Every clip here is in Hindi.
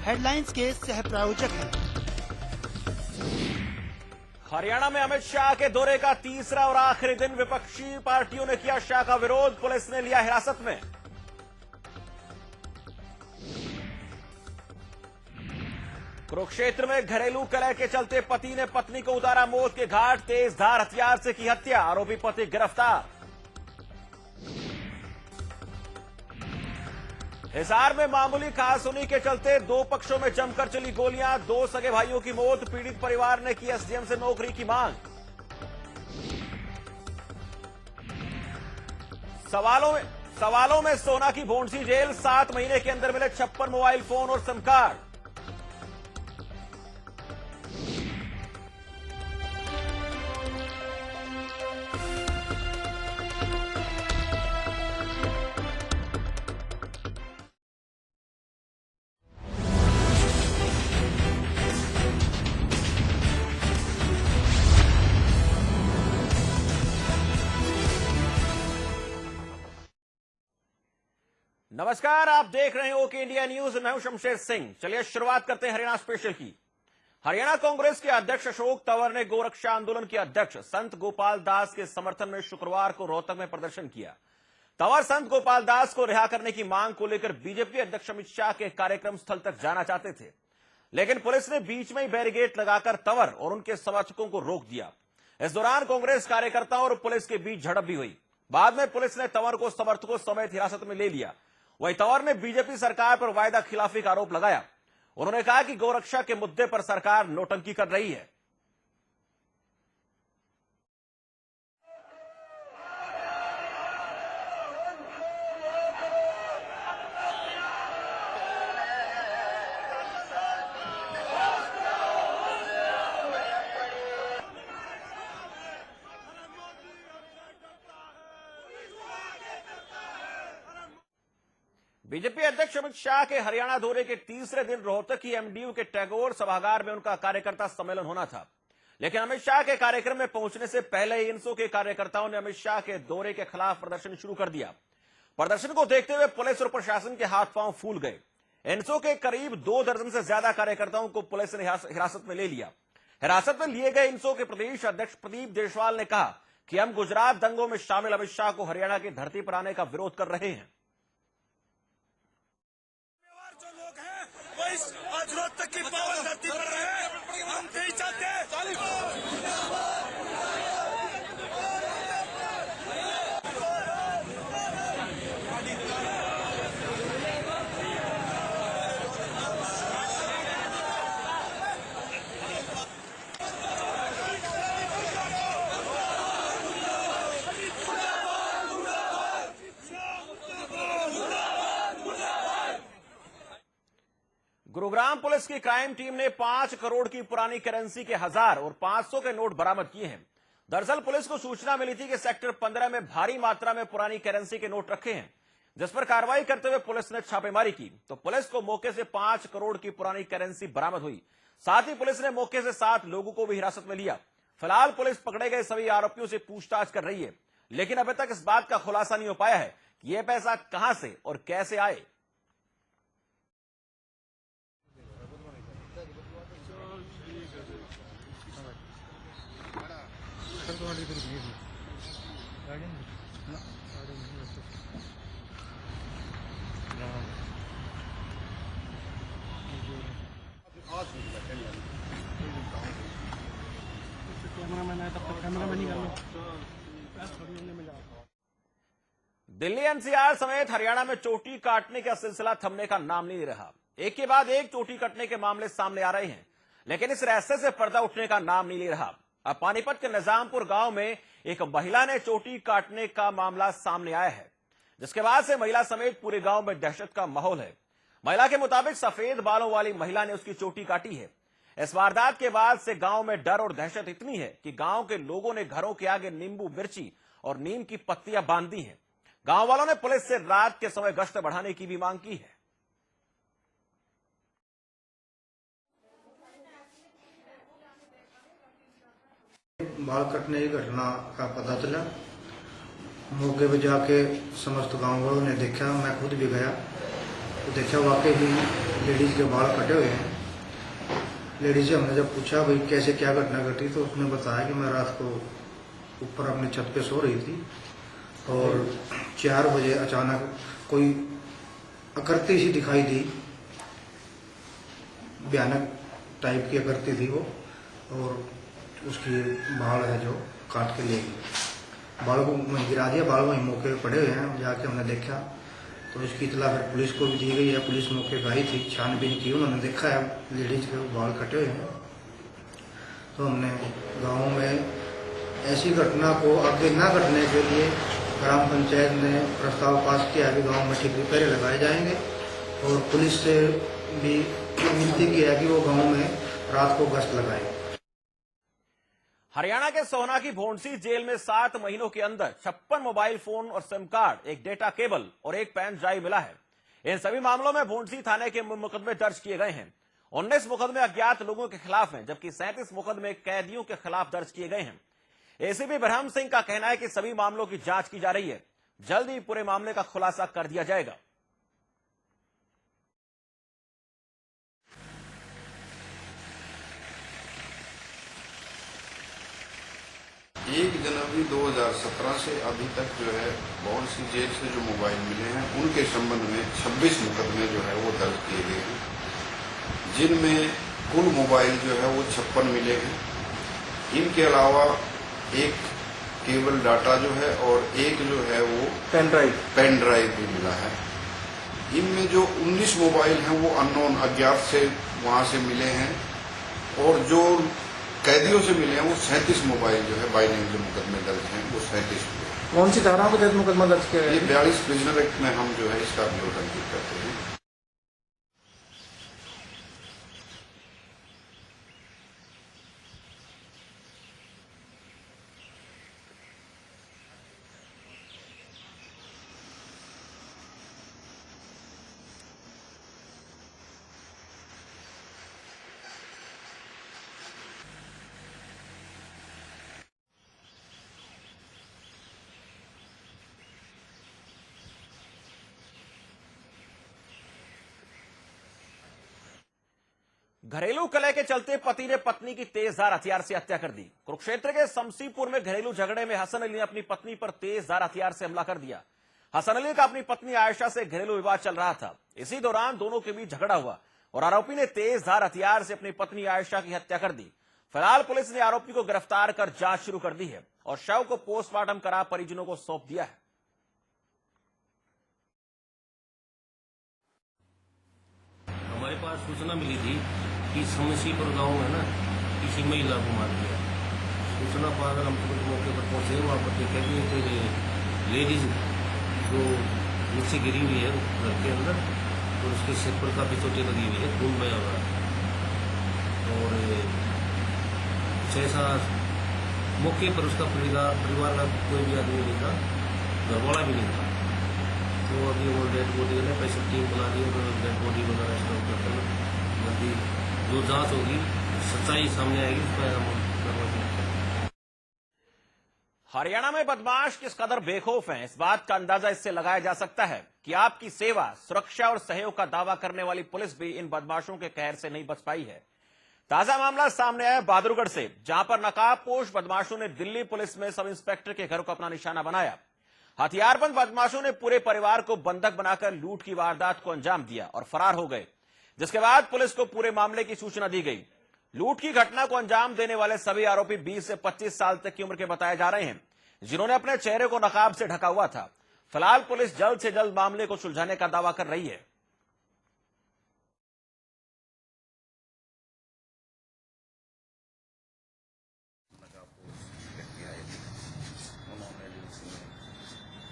हेडलाइंस के सह प्रायोजक हैं। हरियाणा में अमित शाह के दौरे का तीसरा और आखिरी दिन विपक्षी पार्टियों ने किया शाह का विरोध, पुलिस ने लिया हिरासत में। कुरुक्षेत्र में घरेलू कलह के चलते पति ने पत्नी को उतारा मौत के घाट, तेज धार हथियार से की हत्या, आरोपी पति गिरफ्तार। हिसार में मामूली कहासुनी के चलते दो पक्षों में जमकर चली गोलियां, दो सगे भाइयों की मौत, पीड़ित परिवार ने की एसडीएम से नौकरी की मांग। सवालों में सोना की भोंडसी जेल, 7 महीने के अंदर मिले 56 मोबाइल फोन और सिम कार्ड। नमस्कार, आप देख रहे हैं ओके इंडिया न्यूज। मैं हूं शमशेर सिंह। चलिए शुरुआत करते हैं हरियाणा स्पेशल की। हरियाणा कांग्रेस के अध्यक्ष अशोक तंवर ने गोरक्षा आंदोलन के अध्यक्ष संत गोपाल दास के समर्थन में शुक्रवार को रोहतक में प्रदर्शन किया। तंवर संत गोपाल दास को रिहा करने की मांग को लेकर बीजेपी अध्यक्ष अमित शाह के कार्यक्रम स्थल तक जाना चाहते थे, लेकिन पुलिस ने बीच में ही बैरिकेड लगाकर तंवर और उनके समर्थकों को रोक दिया। इस दौरान कांग्रेस कार्यकर्ताओं और पुलिस के बीच झड़प भी हुई। बाद में पुलिस ने तंवर को समर्थकों समेत हिरासत में ले लिया। वहीं तंवर ने बीजेपी सरकार पर वायदा खिलाफी का आरोप लगाया। उन्होंने कहा कि गोरक्षा के मुद्दे पर सरकार नोटंकी कर रही है। बीजेपी अध्यक्ष अमित शाह के हरियाणा दौरे के तीसरे दिन रोहतक की एमडीयू के टैगोर सभागार में उनका कार्यकर्ता सम्मेलन होना था, लेकिन अमित शाह के कार्यक्रम में पहुंचने से पहले ही इनसो के कार्यकर्ताओं ने अमित शाह के दौरे के खिलाफ प्रदर्शन शुरू कर दिया। प्रदर्शन को देखते हुए पुलिस और प्रशासन के हाथ पांव फूल गए। इनसो के करीब 2 दर्जन से ज्यादा कार्यकर्ताओं को पुलिस ने हिरासत में ले लिया। हिरासत में लिए गए इनसो के प्रदेश अध्यक्ष प्रदीप देशवाल ने कहा कि हम गुजरात दंगों में शामिल अमित शाह को हरियाणा की धरती पर आने का विरोध कर रहे हैं। आज रोहतक की पावन धरती पर रहे, हम नहीं चाहते। गुरुग्राम पुलिस की क्राइम टीम ने 5 करोड़ की पुरानी करेंसी के 1000 और 500 के नोट बरामद किए हैं। दरअसल पुलिस को सूचना मिली थी कि सेक्टर 15 में भारी मात्रा में पुरानी करेंसी के नोट रखे हैं, जिस पर कार्रवाई करते हुए पुलिस ने छापेमारी की तो पुलिस को मौके से 5 करोड़ की पुरानी करेंसी बरामद हुई। साथ ही पुलिस ने मौके से 7 लोगों को भी हिरासत में लिया। फिलहाल पुलिस पकड़े गए सभी आरोपियों से पूछताछ कर रही है, लेकिन अभी तक इस बात का खुलासा नहीं हो पाया है कि यह पैसा कहां से और कैसे आए। दिल्ली एनसीआर समेत हरियाणा में चोटी काटने का सिलसिला थमने का नाम नहीं ले रहा। एक के बाद एक चोटी कटने के मामले सामने आ रहे हैं, लेकिन इस रहस्य से पर्दा उठने का नाम नहीं ले रहा। अब पानीपत के निजामपुर गांव में एक महिला ने चोटी काटने का मामला सामने आया है, जिसके बाद से महिला समेत पूरे गांव में दहशत का माहौल है। महिला के मुताबिक सफेद बालों वाली महिला ने उसकी चोटी काटी है। इस वारदात के बाद से गांव में डर और दहशत इतनी है कि गांव के लोगों ने घरों के आगे नींबू मिर्ची और नीम की पत्तियां बांध दी हैं। गांव वालों ने पुलिस से रात के समय गश्त बढ़ाने की भी मांग की है। बाल कटने की घटना का पता चला। मौके पर जाके समस्त गांव वालों ने देखा, मैं खुद भी गया। तो देखा वाकई ही लेडीज के बाल कटे हुए हैं। लेडीज से हमने जब पूछा भाई कैसे क्या घटना घटी, तो उसने बताया कि मैं रात को ऊपर अपनी छत पे सो रही थी और 4 बजे अचानक कोई आकृति सी दिखाई दी, भयानक टाइप की आकृति थी वो, और उसकी बाल है जो काट के ले गई। बाल को वहीं गिरा दिया, बाल वहीं मौके पे पड़े हुए हैं। जाके हमने देखा तो इसकी इतला फिर पुलिस को भी दी गई है। पुलिस मौके पर आई थी, छानबीन की, उन्होंने देखा है लेडीज के बाल कटे हुए हैं। तो हमने गाँव में ऐसी घटना को आगे ना घटने के लिए ग्राम पंचायत ने प्रस्ताव पास किया कि गांव में ठीक रिपेयर लगाए जाएंगे, और पुलिस से भी विनती की है कि वो गांव में रात को गश्त लगाए। हरियाणा के सोहना की भोंडसी जेल में 7 महीनों के अंदर 56 मोबाइल फोन और सिम कार्ड, एक डेटा केबल और एक पेन ड्राइव मिला है। इन सभी मामलों में भोंडसी थाने के मुकदमे दर्ज किए गए हैं। 19 मुकदमे अज्ञात लोगों के खिलाफ हैं, जबकि 37 मुकदमे कैदियों के खिलाफ दर्ज किए गए हैं। एसीपी ब्रह्म सिंह का कहना है कि सभी मामलों की जांच की जा रही है, जल्द ही पूरे मामले का खुलासा कर दिया जाएगा। एक जनवरी 2017 से अभी तक जो है भोंडसी जेल से जो मोबाइल मिले हैं उनके संबंध में 26 मुकदमे जो है वो दर्ज किए गए हैं, जिनमें कुल मोबाइल जो है वो 56 मिले हैं। इनके अलावा एक केबल डाटा जो है और एक जो है वो पेन ड्राइव भी मिला है। इनमें जो 19 मोबाइल हैं वो अननोन अज्ञात से वहां से मिले हैं, और जो कैदियों से मिले हैं वो 37 मोबाइल जो है बाई नेम जो मुकदमे दर्ज हैं वो 37 हुए। कौन सी धाराओं के तहत मुकदमा दर्ज किया ये 42 प्रिजनर एक्ट में हम जो है इसका विरोध अंकित करते हैं। घरेलू कलह के चलते पति ने पत्नी की तेजधार हथियार से हत्या कर दी। कुरुक्षेत्र के समसीपुर में घरेलू झगड़े में हसन अली ने अपनी पत्नी पर तेजधार हथियार से हमला कर दिया। हसन अली का अपनी पत्नी आयशा से घरेलू विवाद चल रहा था। इसी दौरान दोनों के बीच झगड़ा हुआ और आरोपी ने तेजधार हथियार से अपनी पत्नी आयशा की हत्या कर दी। फिलहाल पुलिस ने आरोपी को गिरफ्तार कर जांच शुरू कर दी है और शव को पोस्टमार्टम करा परिजनों को सौंप दिया है। हमारे पास सूचना मिली थी कि समसीपुर गांव में ना किसी महिला को मार दिया। सूचना पाकर हम तुरंत मौके पर पहुंचे। वहाँ पर देखा कि एक लेडीज जो नीचे गिरी हुई है घर के अंदर, और उसके सिर पर काफी चोटें लगी हुई है, खून बहा हुआ है। और कुछ ऐसा मौके पर उसका परिवार का कोई भी आदमी नहीं था, घरवाला भी नहीं था। तो अभी वो डेड बॉडी है, पैसे टीम बुला दी और डेड बॉडी वगैरह स्टॉक करके जो जांच होगी सच्चाई सामने आएगी उस पर हम। हरियाणा में बदमाश किस कदर बेखौफ हैं, इस बात का अंदाजा इससे लगाया जा सकता है कि आपकी सेवा, सुरक्षा और सहयोग का दावा करने वाली पुलिस भी इन बदमाशों के कहर से नहीं बच पाई है। ताजा मामला सामने आया बहादुरगढ़ से, जहां पर नकाबपोश बदमाशों ने दिल्ली पुलिस में सब इंस्पेक्टर के घर को अपना निशाना बनाया। हथियारबंद बदमाशों ने पूरे परिवार को बंधक बनाकर लूट की वारदात को अंजाम दिया और फरार हो गए, जिसके बाद पुलिस को पूरे मामले की सूचना दी गई। लूट की घटना को अंजाम देने वाले सभी आरोपी 20 से 25 साल तक की उम्र के बताए जा रहे हैं, जिन्होंने अपने चेहरे को नकाब से ढका हुआ था। फिलहाल पुलिस जल्द से जल्द मामले को सुलझाने का दावा कर रही है।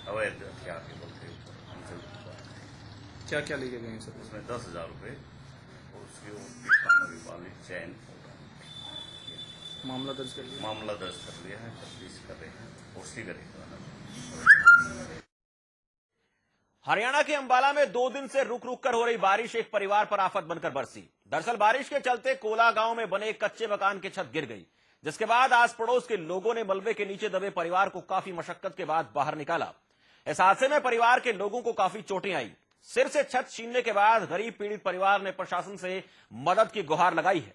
अवैध हथियार के बल थे हमसे क्या क्या लेके गए सर? उसमें 10,000 रुपये और उसकी कानूनी वाली चैन। मामला दर्ज कर लिया? मामला दर्ज कर लिया है, तफ्तीश कर रहे हैं और शीघ्र ही हरियाणा के अंबाला में 2 दिन से रुक रुक कर हो रही बारिश एक परिवार पर आफत बनकर बरसी। दरअसल बारिश के चलते कोला गांव में बने एक कच्चे मकान की छत गिर गई, जिसके बाद आस पड़ोस के लोगों ने मलबे के नीचे दबे परिवार को काफी मशक्कत के बाद बाहर निकाला। इस हादसे में परिवार के लोगों को काफी चोटें आई। सिर से छत छीनने के बाद गरीब पीड़ित परिवार ने प्रशासन से मदद की गुहार लगाई है।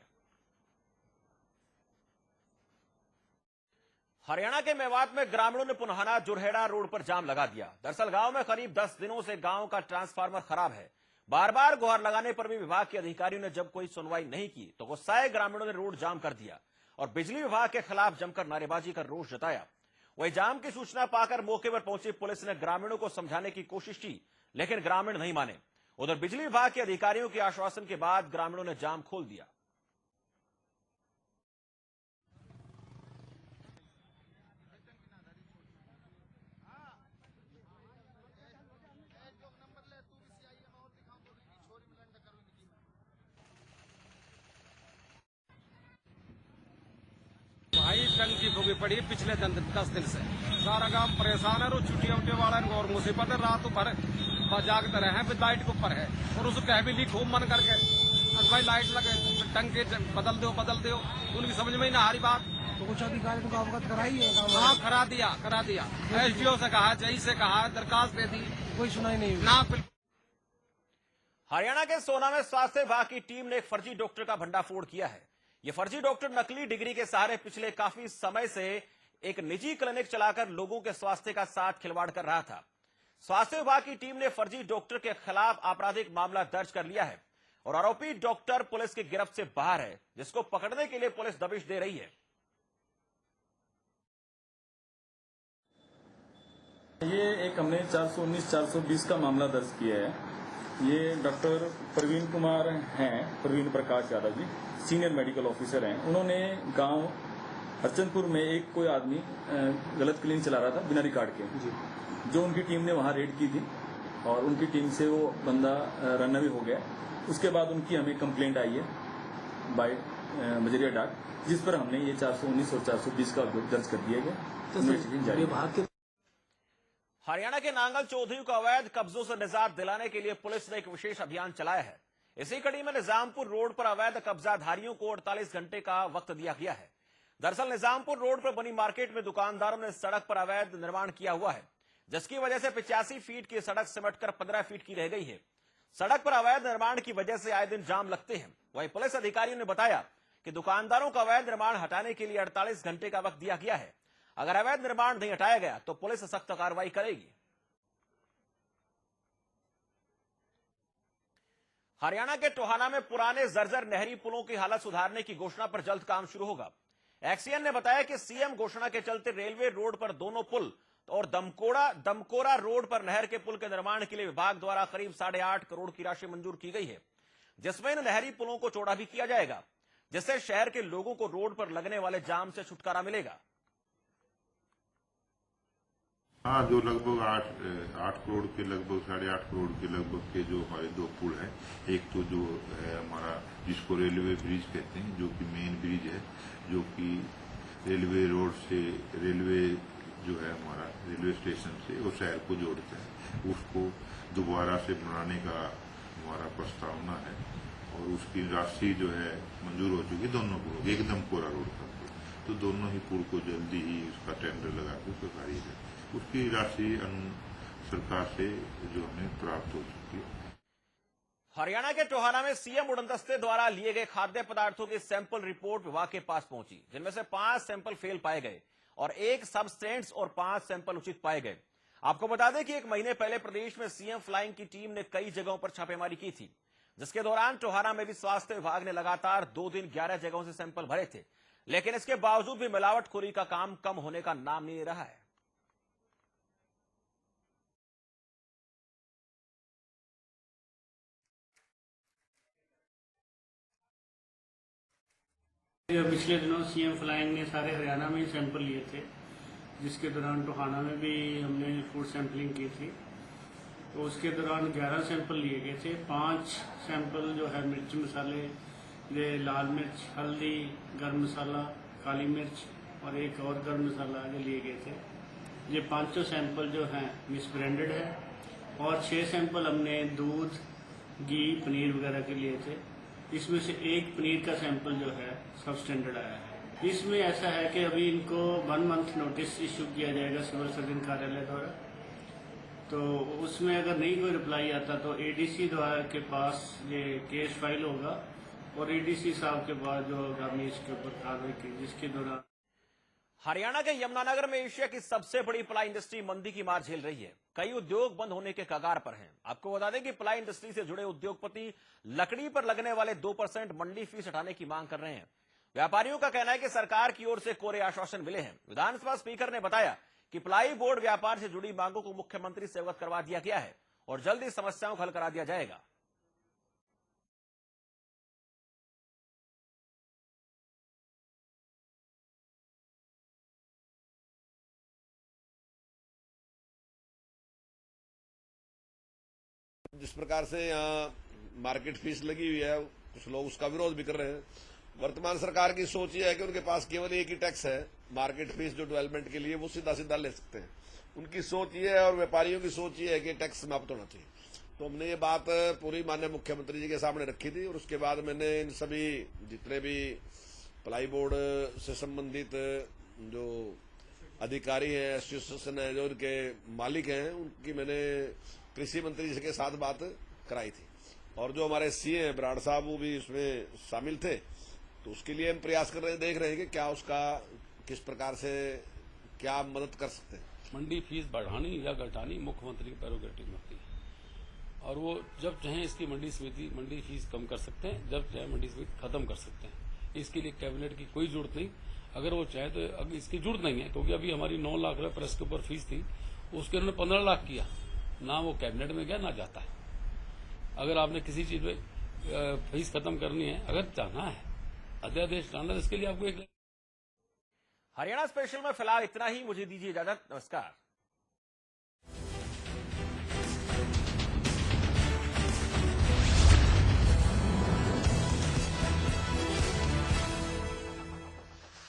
हरियाणा के मेवात में ग्रामीणों ने पुनहाना जुरहेड़ा रोड पर जाम लगा दिया। दरअसल गांव में करीब 10 दिनों से गांव का ट्रांसफार्मर खराब है। बार बार गुहार लगाने पर भी विभाग के अधिकारियों ने जब कोई सुनवाई नहीं की तो गुस्साए ग्रामीणों ने रोड जाम कर दिया और बिजली विभाग के खिलाफ जमकर नारेबाजी कर रोष जताया। वही जाम की सूचना पाकर मौके पर पहुंची पुलिस ने ग्रामीणों को समझाने की कोशिश की, लेकिन ग्रामीण नहीं माने। उधर बिजली विभाग के अधिकारियों के आश्वासन के बाद ग्रामीणों ने जाम खोल दिया। भाई जंग की भोगी पड़ी पिछले 10 दिन से सारा गांव परेशान है। छुट्टियों वाला और मुसीबत है। रात भर जागते रहे हैं, लाइट के ऊपर है और उसको कह भी ली खूब मन करके भाई लाइट लगे टंके बदल दो उनकी समझ में ही ना आ रही बात। तो कुछ अधिकारियों को अवगत कराई है? हाँ करा दिया। SDO से कहा, जई से कहा, दरखास्त दे दी, कोई सुनाई नहीं हुई ना। हरियाणा के सोना में स्वास्थ्य विभाग की टीम ने एक फर्जी डॉक्टर का भंडाफोड़ किया है। यह फर्जी डॉक्टर नकली डिग्री के सहारे पिछले काफी समय से एक निजी क्लिनिक चलाकर लोगों के स्वास्थ्य का साथ खिलवाड़ कर रहा था। स्वास्थ्य विभाग की टीम ने फर्जी डॉक्टर के खिलाफ आपराधिक मामला दर्ज कर लिया है और आरोपी डॉक्टर पुलिस की गिरफ्त से बाहर है, जिसको पकड़ने के लिए पुलिस दबिश दे रही है। ये एक हमने 419-420 का मामला दर्ज किया है। ये डॉक्टर प्रवीण कुमार हैं, Praveen Prakash Yadav ji, senior medical officer हैं। उन्होंने गांव हरचंदपुर में एक कोई आदमी गलत क्लिनिक चला रहा था बिना रिकॉर्ड के, जो उनकी टीम ने वहां रेड की थी और उनकी टीम से वो बंदा रन अवे हो गया। उसके बाद उनकी हमें कंप्लेंट आई है बाय मजरिया डाक, जिस पर हमने ये 419 और 420 का दर्ज कर दिया गया। हरियाणा के नांगल चौधरी को अवैध कब्जों से निजात दिलाने के लिए पुलिस ने एक विशेष अभियान चलाया है। इसी कड़ी में निजामपुर रोड पर अवैध कब्जाधारियों को 48 घंटे का वक्त दिया गया है। दरअसल निजामपुर रोड पर बनी मार्केट में दुकानदारों ने सड़क पर अवैध निर्माण किया हुआ है, जिसकी वजह से 85 फीट की सड़क सिमटकर 15 फीट की रह गई है। सड़क पर अवैध निर्माण की वजह से आए दिन जाम लगते हैं। वहीं पुलिस अधिकारियों ने बताया कि दुकानदारों का अवैध निर्माण हटाने के लिए 48 घंटे का वक्त दिया गया है। अगर अवैध निर्माण नहीं हटाया गया तो पुलिस सख्त कार्रवाई करेगी। हरियाणा के टोहाना में पुराने जर्जर नहरी पुलों की हालत सुधारने की घोषणा पर जल्द काम शुरू होगा। एक्सीएन ने बताया कि सीएम घोषणा के चलते रेलवे रोड पर दोनों पुल और दमकोरा रोड पर नहर के पुल के निर्माण के लिए विभाग द्वारा करीब 8.5 करोड़ की राशि मंजूर की गई है, जिसमें इन नहरी पुलों को चौड़ा भी किया जाएगा, जिससे शहर के लोगों को रोड पर लगने वाले जाम से छुटकारा मिलेगा। हाँ, जो लगभग 8 करोड़ के लगभग 8.5 करोड़ के लगभग के जो हमारे 2 पुल हैं, एक तो जो है हमारा जिसको रेलवे ब्रिज कहते हैं, जो कि मेन ब्रिज है, जो कि रेलवे रोड से रेलवे जो है हमारा रेलवे स्टेशन से वो शहर को जोड़ता है, उसको दोबारा से बनाने का हमारा प्रस्तावना है और उसकी राशि जो है मंजूर हो चुकी है। दोनों पुलों एकदम कोरा रोड का पुल, तो दोनों ही पुल को जल्दी ही उसका टेंडर लगा के उसका कार्य है, उसकी राशि सरकार से जो हमें प्राप्त हो चुकी है। हरियाणा के टोहाना में सीएम उड़नदस्ते द्वारा लिए गए खाद्य पदार्थों की सैंपल रिपोर्ट विभाग के पास पहुंची, जिनमें से 5 सैंपल फेल पाए गए और 1 सबस्टेंट्स और 5 सैंपल उचित पाए गए। आपको बता दें कि 1 महीने पहले प्रदेश में सीएम फ्लाइंग की टीम ने कई जगहों पर छापेमारी की थी, जिसके दौरान टोहाना में भी स्वास्थ्य विभाग ने लगातार 2 दिन 11 जगहों से सैंपल भरे थे, लेकिन इसके बावजूद भी मिलावटखोरी का काम कम होने का नाम नहीं ले रहा है। पिछले दिनों सीएम फ्लाइंग ने सारे हरियाणा में सैंपल लिए थे, जिसके दौरान टोहाना में भी हमने फूड सैंपलिंग की थी। तो उसके दौरान 11 सैंपल लिए गए थे। 5 सैंपल जो है मिर्च मसाले, ये लाल मिर्च, हल्दी, गर्म मसाला, काली मिर्च और एक और गर्म मसाला जो लिए गए थे। ये 5 सैंपल जो हैं मिसब्रांडेड है और 6 सैंपल हमने दूध, घी, पनीर वगैरह के लिए थे। इसमें से 1 पनीर का सैंपल जो है सब स्टैंडर्ड आया है। इसमें ऐसा है कि अभी इनको 1 मंथ नोटिस इशू किया जाएगा सिविल सर्जन कार्यालय द्वारा तो उसमें अगर नहीं कोई रिप्लाई आता तो एडीसी द्वारा के पास ये केस फाइल होगा और एडीसी साहब के पास जो आगामी इसके ऊपर कार्रवाई की, जिसके दौरान हरियाणा के यमुनानगर में एशिया की सबसे बड़ी प्लाई इंडस्ट्री मंदी की मार झेल रही है। कई उद्योग बंद होने के कगार पर हैं। आपको बता दें कि प्लाई इंडस्ट्री से जुड़े उद्योगपति लकड़ी पर लगने वाले 2% मंडी फीस हटाने की मांग कर रहे हैं। व्यापारियों का कहना है कि सरकार की ओर से कोरे आश्वासन मिले हैं। विधानसभा स्पीकर ने बताया कि प्लाई बोर्ड व्यापार से जुड़ी मांगों को मुख्यमंत्री से अवगत करवा दिया गया है और जल्द ही समस्याओं को हल करा दिया जाएगा। जिस प्रकार से यहाँ मार्केट फीस लगी हुई है, कुछ लोग उसका विरोध भी कर रहे हैं। वर्तमान सरकार की सोच ये है कि उनके पास केवल एक ही टैक्स है, मार्केट फीस, जो डेवलपमेंट के लिए वो सीधा सीधा ले सकते हैं। उनकी सोच ये है और व्यापारियों की सोच ये है कि टैक्स समाप्त होना चाहिए। तो हमने ये बात पूरी माननीय मुख्यमंत्री जी के सामने रखी थी और उसके बाद मैंने इन सभी जितने भी प्लाई बोर्ड से संबंधित जो अधिकारी हैं, एसोसिएशन है, जो उनके मालिक हैं, उनकी मैंने कृषि मंत्री जी के साथ बात कराई थी और जो हमारे सीए हैं ब्राड़ साहब, वो भी उसमें शामिल थे। तो उसके लिए हम प्रयास कर रहे हैं, देख रहे हैं कि क्या उसका किस प्रकार से क्या मदद कर सकते हैं। मंडी फीस बढ़ानी या घटानी मुख्यमंत्री की प्रेरोगेटिव में होती है और वो जब चाहें इसकी मंडी समिति मंडी फीस कम कर सकते हैं, जब चाहे मंडी समिति खत्म कर सकते हैं। इसके लिए कैबिनेट की कोई जरूरत नहीं। अगर वो चाहे तो अगर इसकी जरूरत नहीं है, क्योंकि अभी हमारी 9 लाख रुपये प्रेस के ऊपर फीस थी, उसके उन्होंने 15 लाख किया, ना वो कैबिनेट में गया ना जाता है। अगर आपने किसी चीज में फीस खत्म करनी है, अगर चाहना है अध्यादेश लाना, इसके लिए आपको एक हरियाणा स्पेशल में फिलहाल इतना ही। मुझे दीजिए इजाजत। नमस्कार।